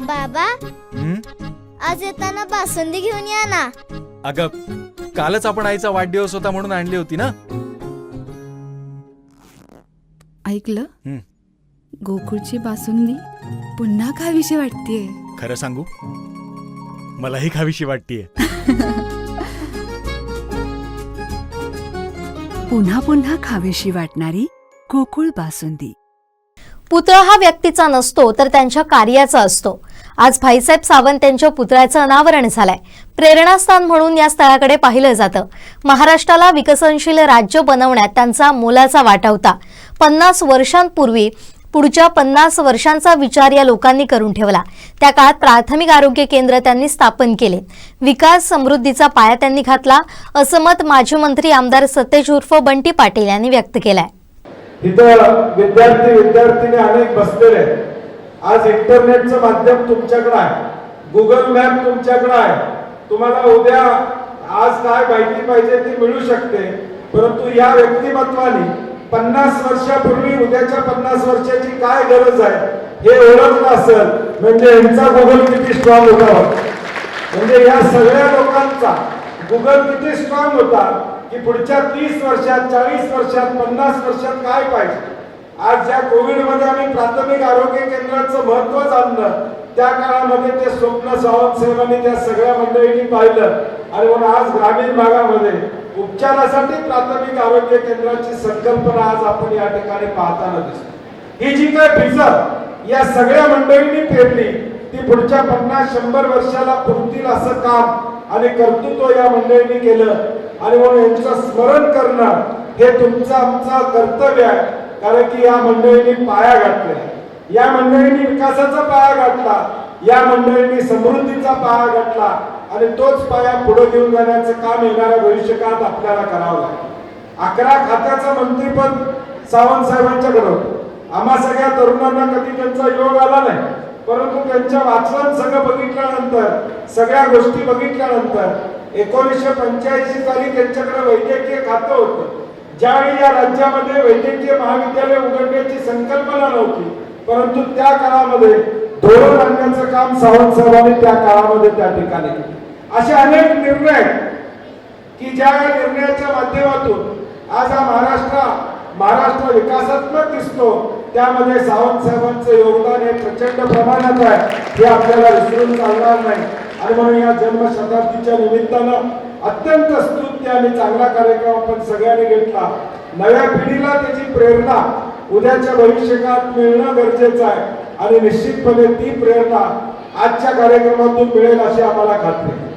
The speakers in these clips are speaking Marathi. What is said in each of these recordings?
बाबा, आज येताना बासुंदी घेऊन या ना. अगं, कालच आपण आईचा वाढदिवस होता म्हणून आणली होती ना. ऐकलं, गोकुळची बासुंदी पुन्हा खावीशी वाटतेय. खरं सांगू, मलाही खावीशी वाटतेय. पुन्हा पुन्हा खावीशी वाटणारी गोकुळ बासुंदी. पुतळा हा व्यक्तीचा नसतो तर त्यांच्या कार्याचा असतो. आज भाईसाहेब सावंत यांच्या पुतळ्याचं अनावरण झालंय. प्रेरणास्थान म्हणून या स्थळाकडे पाहिलं जातं. महाराष्ट्राला विकसनशील राज्य बनवण्यात त्यांचा मोलाचा वाटा होता. 50 वर्षांपूर्वी पुढच्या 50 वर्षांचा विचार या लोकांनी करून ठेवला. त्या काळात प्राथमिक आरोग्य केंद्र त्यांनी स्थापन केले. विकास समृद्धीचा पाया त्यांनी घातला, असं मत माजी मंत्री आमदार सतेज उर्फ बंटी पाटील यांनी व्यक्त केलंय. इथं विद्यार्थीने अनेक बसलेले आहेत. आज इंटरनेटचं माध्यम तुमच्याकडे आहे, गुगल मॅप तुमच्याकडे आहे. तुम्हाला उद्या आज काय माहिती पाहिजे ती मिळू शकते. परंतु या व्यक्तिमत्वाने 50 वर्षापूर्वी उद्याच्या 50 वर्षाची काय गरज आहे हे ओळखलं असेल म्हणजे यांचा गुगल किती स्ट्रॉंग होता. म्हणजे या सगळ्या लोकांचा गुगल किती स्ट्रॉंग होता की पुढच्या 30 वर्षात, 40 वर्षात, 50 वर्षात काय पाहिजे. आज ज्या कोविड मध्ये आम्ही प्राथमिक आरोग्य केंद्राचं महत्व जाणलं, त्या काळामध्ये ते स्वप्न सावंत साहेबांनी त्या सगळ्या मंडळींनी पाहिलं आणि म्हणून आज ग्रामीण भागामध्ये उपचारासाठी प्राथमिक आरोग्य केंद्राची संकल्पना आज आपण या ठिकाणी पाहताना दिसतो. ही जी काय भिजत या सगळ्या मंडळींनी पेरली ती पुढच्या 50-100 वर्षाला पुरतील असं काम आणि कर्तृत्व या मंडळींनी केलं. आणि म्हणून यांचं स्मरण करणं हे तुमचं आमचं कर्तव्य आहे. कारण की या मंडळींनी पाया घातला, या मंडळींनी विकासाचा पाया घातला, या मंडळींनी समृद्धीचा पाया घातला आणि तोच पाया पुढे घेऊन जाण्याचं काम येणाऱ्या भविष्यकाळात आपल्याला करावं लागेल. 11 खात्याचं मंत्रीपद सावंत साहेबांच्याकडे होतं. आम्हा सगळ्या तरुणांना कधी त्यांचा योग आला नाही, परंतु त्यांच्या वाचन सगळं बघितल्यानंतर, सगळ्या गोष्टी बघितल्यानंतर 1985 साली त्यांच्याकडे वैद्यकीय खातं होतं. ज्यावेळी या राज्यामध्ये वैद्यकीय महाविद्यालय उघडण्याची संकल्पना नव्हती, परंतु त्या काळामध्ये धोरण आणण्याचं काम सावंत साहेबांनी त्या काळामध्ये त्या ठिकाणी केलं. असे अनेक निर्णय की ज्या निर्णयाच्या माध्यमातून आज हा महाराष्ट्र विकासात्मक दिसतो, त्यामध्ये सावंत साहेबांचं योगदान हे प्रचंड प्रमाणात आहे, हे आपल्याला विसरून चालणार नाही. आणि म्हणून या जन्मशताब्दीच्या निमित्तानं अत्यंत स्तुत्य आणि चांगला कार्यक्रम आपण सगळ्यांनी घेतला. नव्या पिढीला त्याची प्रेरणा उद्याच्या भविष्यकाळात मिळणं गरजेचं आहे आणि निश्चितपणे ती प्रेरणा आजच्या कार्यक्रमातून मिळेल अशी आम्हाला खात्री आहे.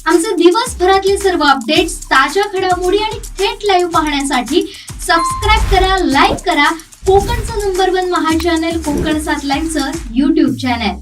आमचे दिवसभरातले सर्व अपडेट्स, ताज्या घडामोडी आणि थेट लाईव्ह पाहण्यासाठी सबस्क्राईब करा, लाईक करा कोकणचं नंबर 1 महा चॅनल कोकण 7 लाईव्हचं YouTube चॅनल.